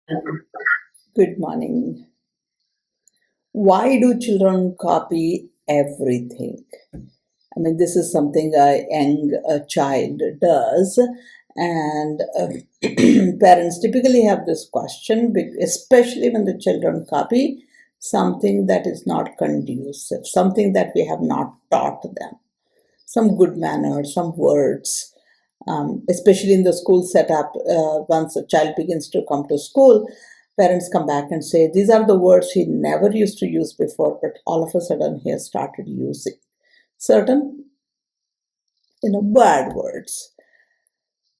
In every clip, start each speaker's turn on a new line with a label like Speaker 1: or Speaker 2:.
Speaker 1: Good morning. Why do children copy everything? I mean, this is something a young child does, and parents typically have this question, especially when the children copy something that is not conducive, something that we have not taught them, some good manners, some words. Especially in the school setup, once a child begins to come to school, parents come back and say, these are the words he never used to use before, but all of a sudden he has started using certain, bad words.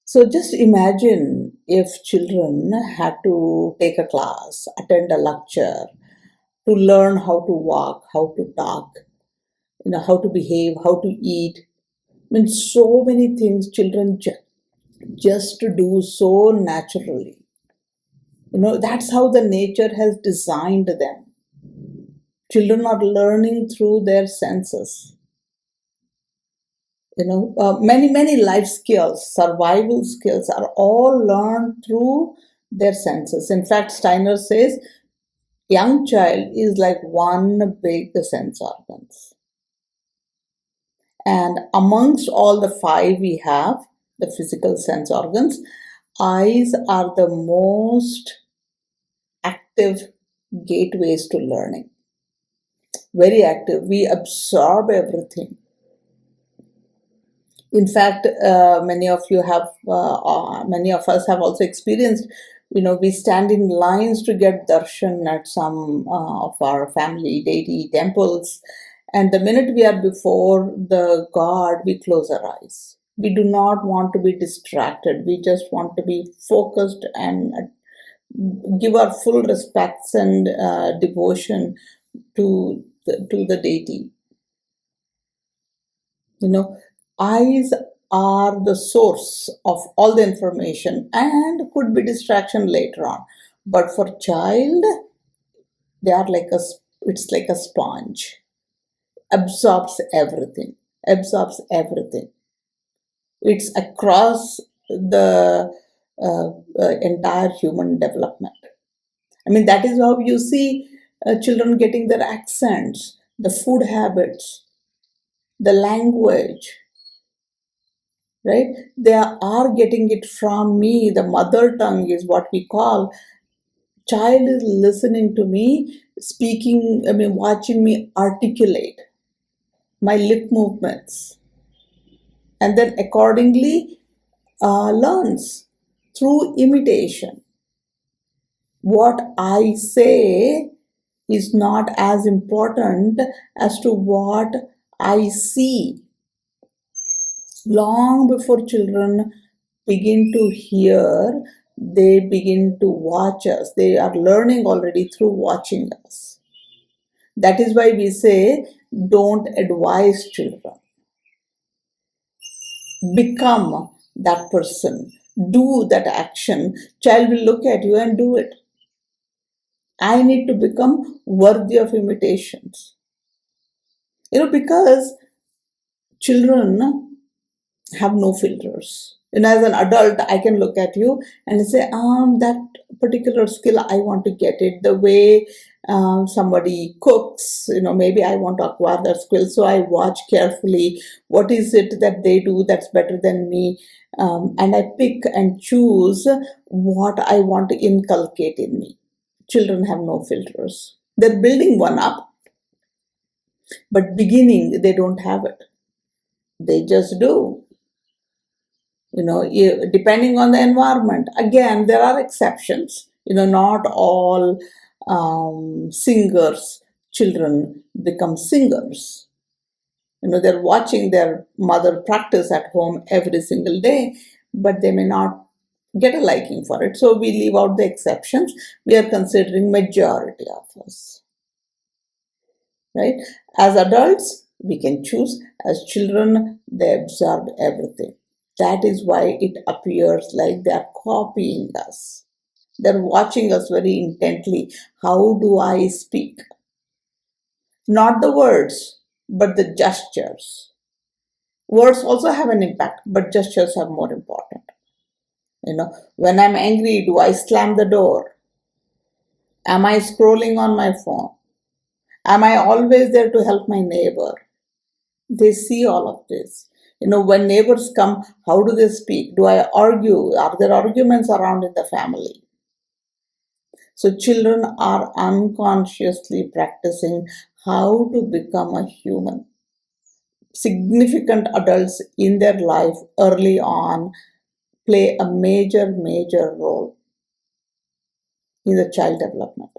Speaker 1: So just imagine if children had to take a class, attend a lecture, to learn how to walk, how to talk, how to behave, how to eat. I mean, so many things children just to do so naturally. That's how the nature has designed them. Children are learning through their senses. Many life skills, survival skills are all learned through their senses. In fact, Steiner says young child is like one big sense organs, and amongst all the five we have, the physical sense organs, eyes are the most active gateways to learning. Very active. We absorb everything. In fact, many of us have also experienced. We stand in lines to get darshan at some of our family deity temples, and the minute we are before the god, we close our eyes. We do not want to be distracted. We just want to be focused and give our full respects and devotion to the deity. You know, eyes are the source of all the information and could be distraction later on. But for child, they are it's like a sponge, absorbs everything, absorbs everything. It's across the entire human development. I mean, that is how you see children getting their accents, the food habits, the language, right? They are getting it from me. The mother tongue is what we call. Child is listening to me, speaking, I mean, watching me articulate my lip movements, and then accordingly learns through imitation. What I say is not as important as to what I see. Long before children begin to hear, they begin to watch us. They are learning already through watching us. That is why we say, don't advise children. Become that person. Do that action. Child will look at you and do it. I need to become worthy of imitations. Because children have no filters. As an adult, I can look at you and say, that particular skill, I want to get it. The way somebody cooks, maybe I want to acquire that skill. So I watch carefully what is it that they do that's better than me. And I pick and choose what I want to inculcate in me. Children have no filters. They're building one up, but beginning, they don't have it. They just do. Depending on the environment. Again, there are exceptions. Not all singers children become singers. They're watching their mother practice at home every single day, but they may not get a liking for it. So we leave out the exceptions. We are considering majority of us, right? As adults, we can choose. As children, they absorb everything. That is why it appears like they are copying us. They're watching us very intently. How do I speak? Not the words, but the gestures. Words also have an impact, but gestures are more important. When I'm angry, do I slam the door? Am I scrolling on my phone? Am I always there to help my neighbor? They see all of this. When neighbors come, how do they speak? Do I argue? Are there arguments around in the family? So children are unconsciously practicing how to become a human. Significant adults in their life early on play a major, major role in the child development.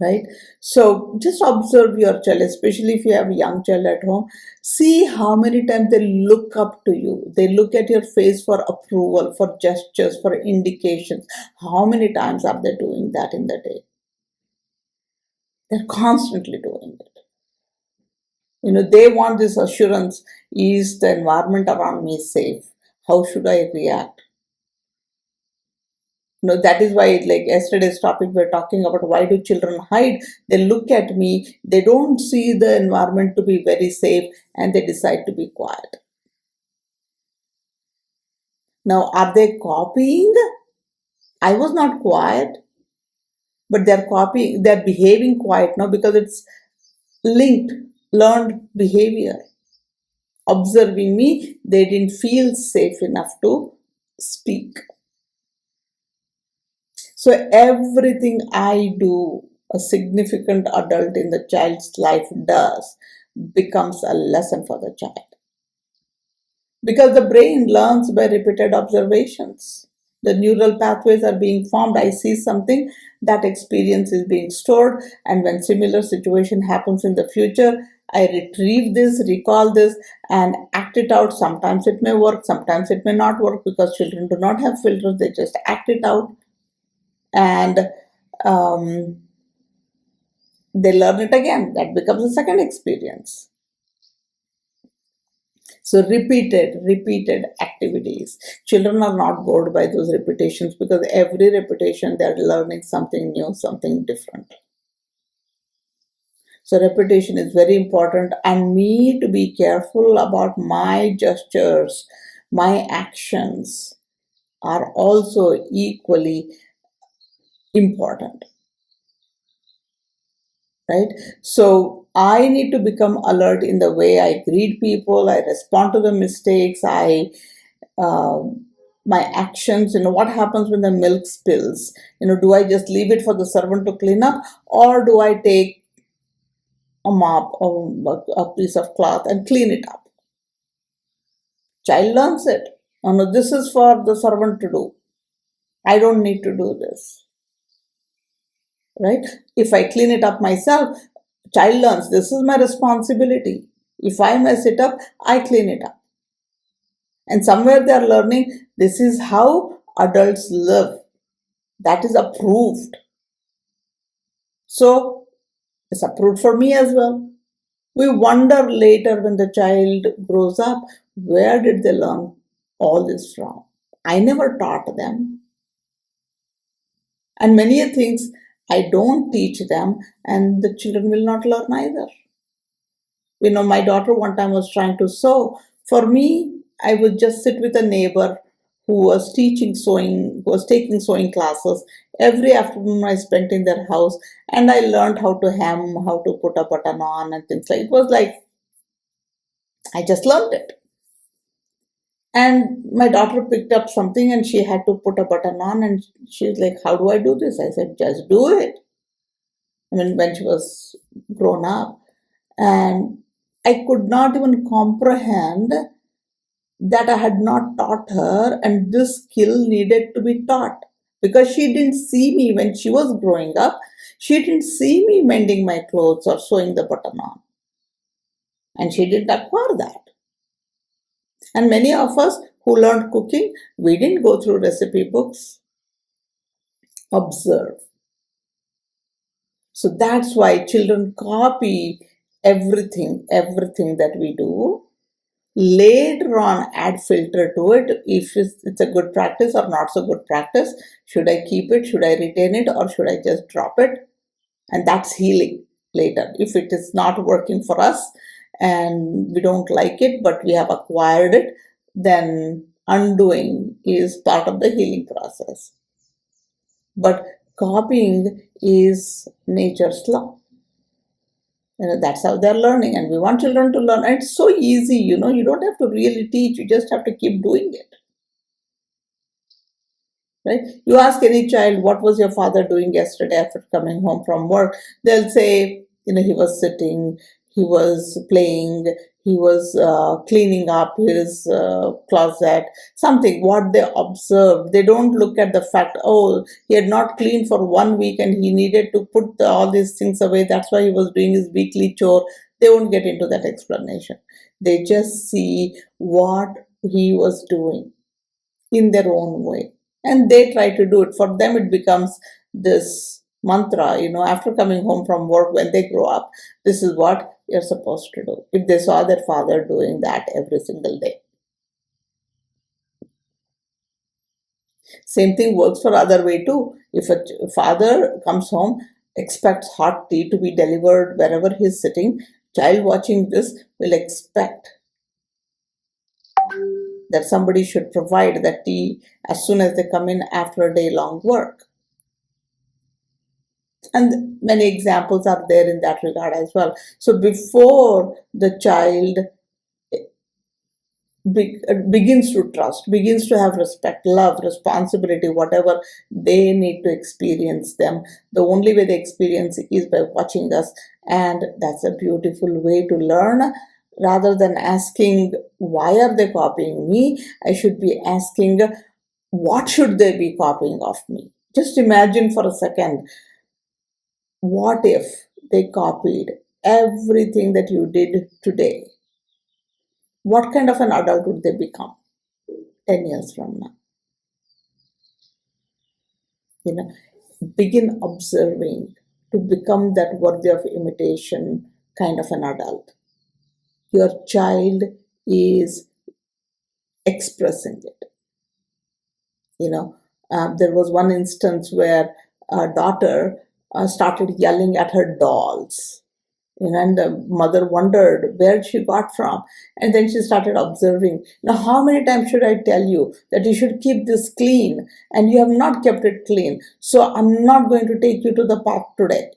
Speaker 1: Right? So just observe your child, especially if you have a young child at home. See how many times they look up to you. They look at your face for approval, for gestures, for indications. How many times are they doing that in the day? They're constantly doing it. They want this assurance. Is the environment around me safe? How should I react? That is why, like yesterday's topic, we're talking about why do children hide? They look at me, they don't see the environment to be very safe, and they decide to be quiet. Now, are they copying? I was not quiet, but they're copying, they're behaving quiet now because it's linked, learned behavior. Observing me, they didn't feel safe enough to speak. So everything I do, a significant adult in the child's life does, becomes a lesson for the child. Because the brain learns by repeated observations. The neural pathways are being formed. I see something, that experience is being stored, and when similar situation happens in the future, I retrieve this, recall this, and act it out. Sometimes it may work, sometimes it may not work, because children do not have filters, they just act it out. And um, they learn it again. That becomes a second experience. So repeated activities. Children are not bored by those repetitions, because every repetition they're learning something new, something different. So repetition is very important, and me to be careful about my gestures, my actions are also equally important. Right? So I need to become alert in the way I greet people, I respond to the mistakes, uh, my actions. What happens when the milk spills? Do I just leave it for the servant to clean up, or do I take a mop or a piece of cloth and clean it up? Child learns it. Oh, no, this is for the servant to do. I don't need to do this. Right? If I clean it up myself, child learns this is my responsibility. If I mess it up, I clean it up. And somewhere they are learning this is how adults live. That is approved. So it's approved for me as well. We wonder later when the child grows up, where did they learn all this from? I never taught them. And many things I don't teach them, and the children will not learn either. My daughter one time was trying to sew. For me, I would just sit with a neighbor who was teaching sewing, who was taking sewing classes. Every afternoon I spent in their house, and I learned how to hem, how to put a button on, and things like it was like I just learned it. And my daughter picked up something and she had to put a button on, and she was like, "How do I do this?" I said, "Just do it." I mean, when she was grown up. And I could not even comprehend that I had not taught her, and this skill needed to be taught, because she didn't see me when she was growing up. She didn't see me mending my clothes or sewing the button on, and she didn't acquire that. And many of us who learned cooking, we didn't go through recipe books. Observe. So that's why children copy everything that we do. Later on, add filter to it. If it's a good practice or not so good practice, should I keep it, should I retain it, or should I just drop it? And that's healing later. If it is not working for us and we don't like it, but we have acquired it, then undoing is part of the healing process. But Copying is nature's law. That's how they're learning, and we want children to learn. And it's so easy, you don't have to really teach, you just have to keep doing it. Right? You ask any child, what was your father doing yesterday after coming home from work? They'll say, he was sitting, he was playing, he was cleaning up his closet, something, what they observed. They don't look at the fact, oh, he had not cleaned for 1 week and he needed to put all these things away. That's why he was doing his weekly chore. They won't get into that explanation. They just see what he was doing in their own way, and they try to do it. For them it becomes this mantra, after coming home from work. When they grow up, this is what you're supposed to do, if they saw their father doing that every single day. Same thing works for other way too. If a father comes home, expects hot tea to be delivered wherever he's sitting, child watching this will expect that somebody should provide that tea as soon as they come in after a day long work. And many examples are there in that regard as well. So before the child begins to trust, begins to have respect, love, responsibility, whatever they need to experience them, the only way they experience it is by watching us. And that's a beautiful way to learn. Rather than asking, why are they copying me? I should be asking, what should they be copying of me? Just imagine for a second, what if they copied everything that you did today? What kind of an adult would they become 10 years from now? You know, begin observing to become that worthy of imitation kind of an adult. Your child is expressing it. There was one instance where a daughter started yelling at her dolls, and the mother wondered where she got from. And then she started observing, now how many times should I tell you that you should keep this clean, and you have not kept it clean, so I'm not going to take you to the park today.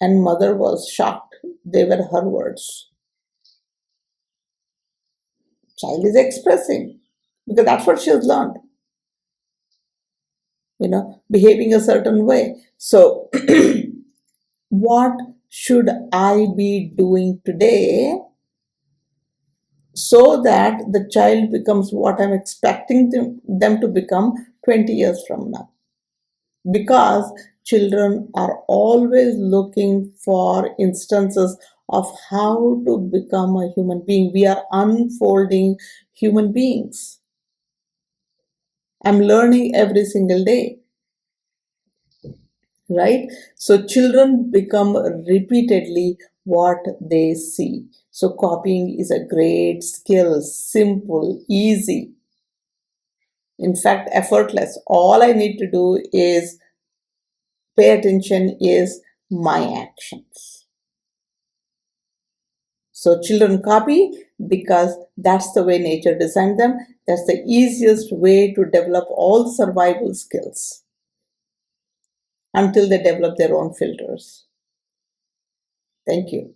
Speaker 1: And mother was shocked. They were her words. Child is expressing because that's what she has learned, behaving a certain way. So what should I be doing today so that the child becomes what I'm expecting them to become 20 years from now? Because children are always looking for instances of how to become a human being. We are unfolding human beings. I'm learning every single day, right? So children become repeatedly what they see. So copying is a great skill, simple, easy, in fact effortless. All I need to do is pay attention is my actions. So children copy because that's the way nature designed them. That's the easiest way to develop all survival skills until they develop their own filters. Thank you.